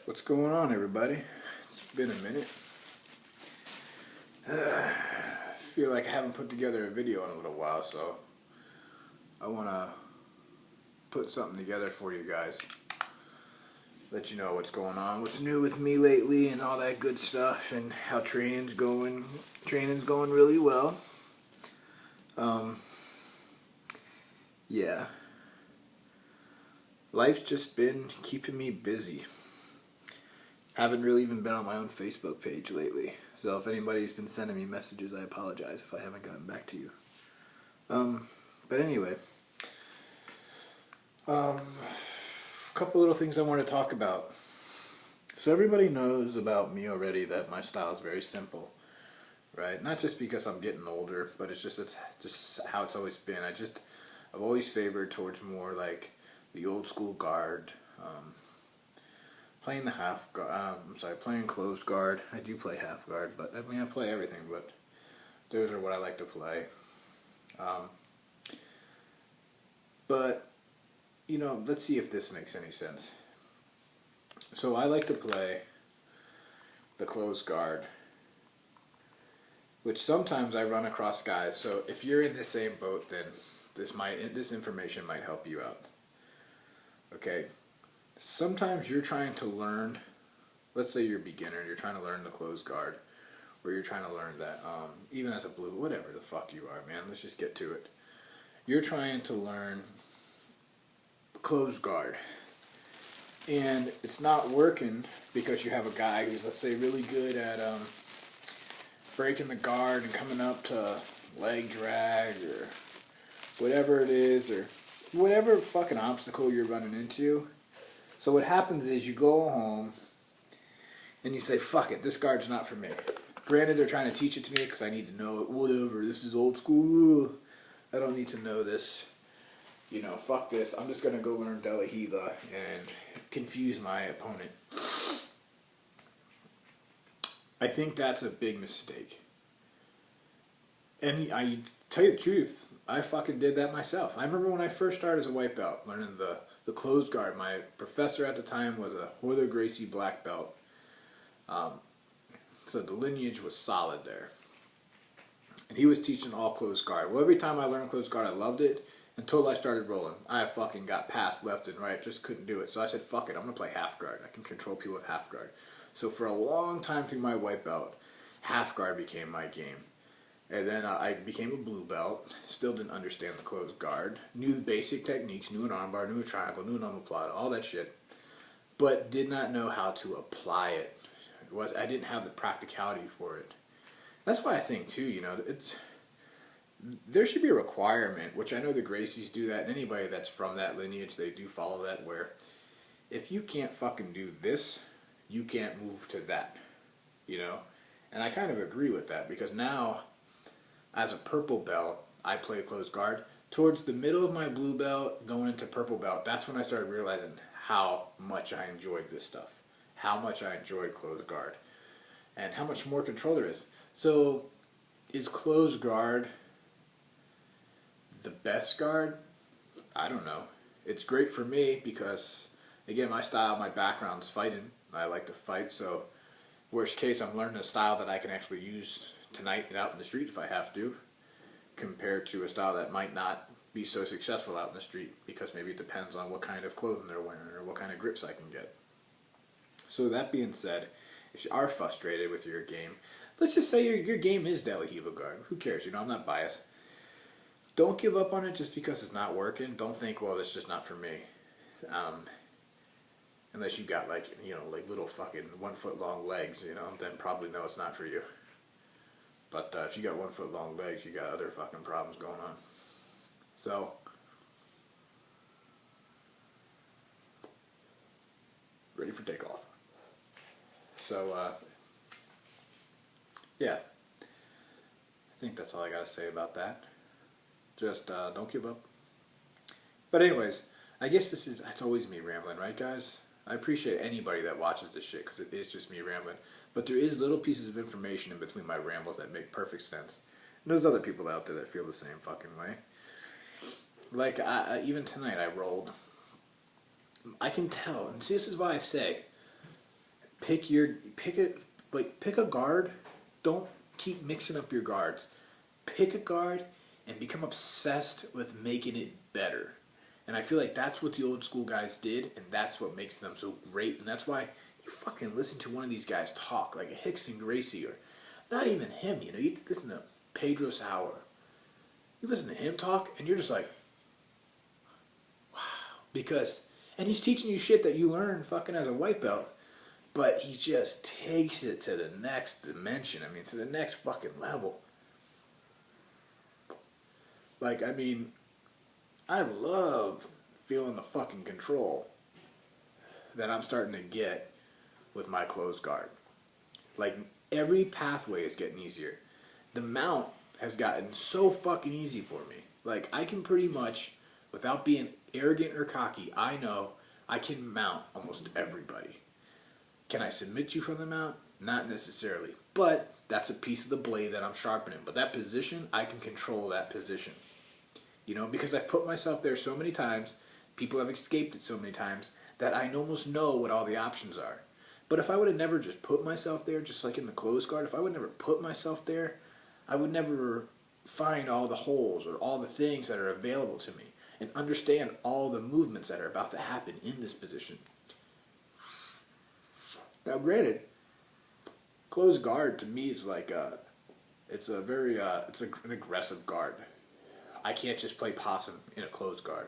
What's going on, everybody? It's been a minute. I feel like I haven't put together a video in a little while, so I want to put something together for you guys. Let you know what's going on, what's new with me lately, and all that good stuff, and how training's going. Training's going really well. Yeah. Life's just been keeping me busy. Haven't really even been on my own Facebook page lately. So if anybody's been sending me messages, I apologize if I haven't gotten back to you. But anyway, a couple little things I want to talk about. So everybody knows about me already that my style is very simple, right? Not just because I'm getting older, but it's just how it's always been. I've always favored towards more like the old school guard. Playing the playing closed guard. I do play half guard, but I mean I play everything, but those are what I like to play. But, you know, let's see if this makes any sense. So I like to play the closed guard, which sometimes I run across guys. So if you're in the same boat, then this information might help you out. Okay. Sometimes you're trying to learn, let's say you're a beginner, you're trying to learn the closed guard, or you're trying to learn that, even as a blue, whatever the fuck you are, man, let's just get to it. You're trying to learn closed guard, and it's not working because you have a guy who's, let's say, really good at breaking the guard and coming up to leg drag, or whatever it is, or whatever fucking obstacle you're running into. So what happens is you go home and you say, fuck it, this guard's not for me. Granted, they're trying to teach it to me because I need to know it. Whatever, this is old school. I don't need to know this. You know, fuck this. I'm just going to go learn De La Hiva and confuse my opponent. I think that's a big mistake. And I tell you the truth, I fucking did that myself. I remember when I first started as a white belt, learning the closed guard. My professor at the time was a Hoyler Gracie black belt. So the lineage was solid there. And he was teaching all closed guard. Well, every time I learned closed guard, I loved it until I started rolling. I fucking got passed left and right, just couldn't do it. So I said, fuck it, I'm going to play half guard. I can control people with half guard. So for a long time through my white belt, half guard became my game. And then I became a blue belt, still didn't understand the closed guard, knew the basic techniques, knew an armbar, knew a triangle, knew an omoplata, all that shit, but did not know how to apply it. I didn't have the practicality for it. That's why I think too, you know, there should be a requirement, which I know the Gracies do that, and anybody that's from that lineage, they do follow that, where if you can't fucking do this, you can't move to that, you know? And I kind of agree with that, because now, as a purple belt, I play closed guard. Towards the middle of my blue belt, going into purple belt, that's when I started realizing how much I enjoyed this stuff. How much I enjoyed closed guard. And how much more control there is. So, is closed guard the best guard? I don't know. It's great for me because, again, my style, my background is fighting. I like to fight, so worst case, I'm learning a style that I can actually use tonight and out in the street if I have to, compared to a style that might not be so successful out in the street because maybe it depends on what kind of clothing they're wearing or what kind of grips I can get. So that being said, if you are frustrated with your game, let's just say your game is De La Hiva guard. Who cares? You know, I'm not biased. Don't give up on it just because it's not working. Don't think, well, it's just not for me. Unless you got like, you know, like little fucking 1 foot long legs, you know, then probably no, it's not for you. But if you got 1 foot long legs, you got other fucking problems going on. So, ready for takeoff. So, yeah. I think that's all I got to say about that. Just don't give up. But anyways, I guess it's always me rambling, right guys? I appreciate anybody that watches this shit because it is just me rambling. But there is little pieces of information in between my rambles that make perfect sense. And there's other people out there that feel the same fucking way. Like, even tonight I rolled. I can tell, and see, this is why I say, pick a guard. Don't keep mixing up your guards. Pick a guard and become obsessed with making it better. And I feel like that's what the old school guys did, and that's what makes them so great. And that's why you fucking listen to one of these guys talk, like a Hickson Gracie, or not even him, you know, you listen to Pedro Sauer. You listen to him talk, and you're just like, wow. And he's teaching you shit that you learn fucking as a white belt, but he just takes it to the next dimension. I mean, to the next fucking level. Like, I mean, I love feeling the fucking control that I'm starting to get with my closed guard. Like, every pathway is getting easier. The mount has gotten so fucking easy for me. Like, I can pretty much, without being arrogant or cocky, I know I can mount almost everybody. Can I submit you from the mount? Not necessarily. But that's a piece of the blade that I'm sharpening. But that position, I can control that position. You know, because I've put myself there so many times, people have escaped it so many times, that I almost know what all the options are. But if I would have never just put myself there, just like in the closed guard, if I would never put myself there, I would never find all the holes or all the things that are available to me and understand all the movements that are about to happen in this position. Now, granted, closed guard to me is like it's an aggressive guard. I can't just play possum in a closed guard.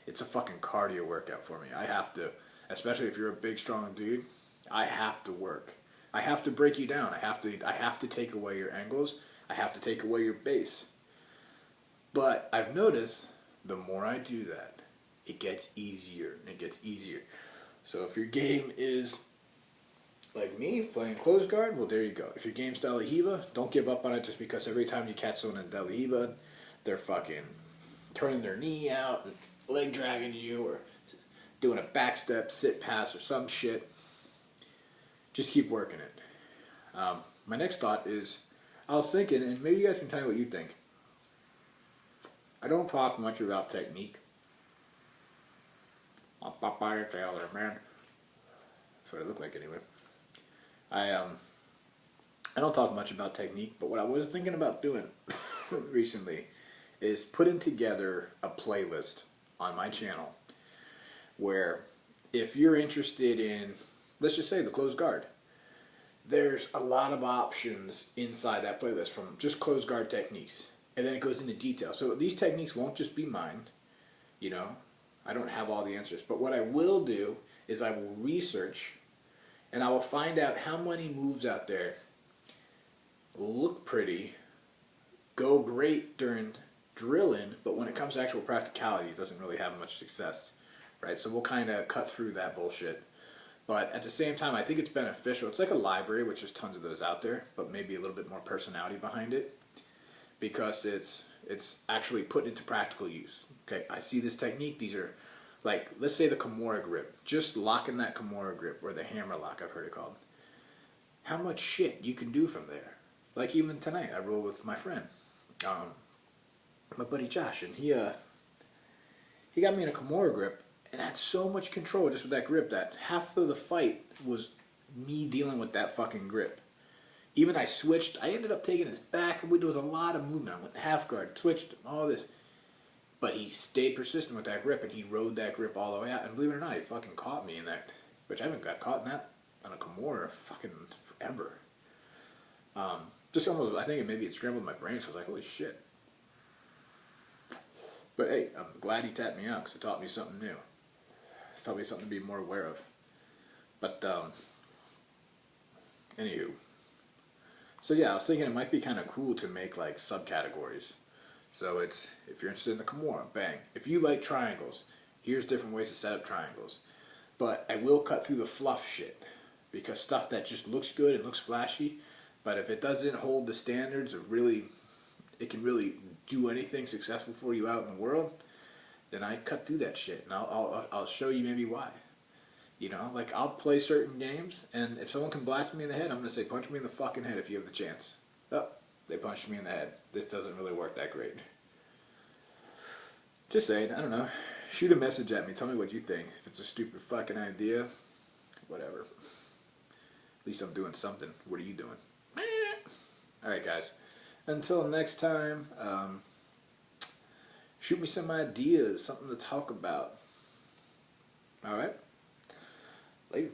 It's a fucking cardio workout for me. I have to, especially if you're a big, strong dude, I have to work. I have to break you down. I have to take away your angles. I have to take away your base. But I've noticed the more I do that, it gets easier and it gets easier. So if your game is like me, playing closed guard, well, there you go. If your game's De La Hiva, don't give up on it just because every time you catch someone in De La Hiva, they're fucking turning their knee out and leg dragging you or doing a backstep, sit pass or some shit. Just keep working it. My next thought is, I was thinking, and maybe you guys can tell me what you think. I don't talk much about technique. I'll pop by your tail there, man. That's what it looked like anyway. I don't talk much about technique, but what I was thinking about doing recently is putting together a playlist on my channel where if you're interested in, let's just say, the closed guard, there's a lot of options inside that playlist from just closed guard techniques. And then it goes into detail. So these techniques won't just be mine. You know, I don't have all the answers. But what I will do is I will research and I will find out how many moves out there look pretty, go great during drilling, but when it comes to actual practicality, it doesn't really have much success, right? So we'll kind of cut through that bullshit. But at the same time, I think it's beneficial. It's like a library, which there's tons of those out there, but maybe a little bit more personality behind it, because it's actually put into practical use. Okay, I see this technique. These are, like, let's say the Kimura grip. Just locking that Kimura grip, or the hammer lock, I've heard it called. How much shit you can do from there. Like even tonight, I rolled with my friend, my buddy Josh, and he got me in a Kimura grip and had so much control just with that grip that half of the fight was me dealing with that fucking grip. Even I switched, I ended up taking his back, and there was a lot of movement. I went half guard, switched, all this. But he stayed persistent with that grip, and he rode that grip all the way out. And believe it or not, he fucking caught me in that, which I haven't got caught in that on a Kimura fucking forever. Just almost, I think maybe it scrambled my brain, so I was like, holy shit. But hey, I'm glad he tapped me out, because it taught me something new. It taught me something to be more aware of. But, anywho. So yeah, I was thinking it might be kind of cool to make like subcategories. So it's, if you're interested in the Kimura, bang. If you like triangles, here's different ways to set up triangles. But I will cut through the fluff shit, because stuff that just looks good and looks flashy, but if it doesn't hold the standards of really, it can really do anything successful for you out in the world, then I cut through that shit, and I'll show you maybe why. You know, like, I'll play certain games, and if someone can blast me in the head, I'm going to say, punch me in the fucking head if you have the chance. Oh, they punched me in the head. This doesn't really work that great. Just saying, I don't know. Shoot a message at me. Tell me what you think. If it's a stupid fucking idea, whatever. At least I'm doing something. What are you doing? Alright, guys. Until next time, shoot me some ideas, something to talk about. Alright? Later.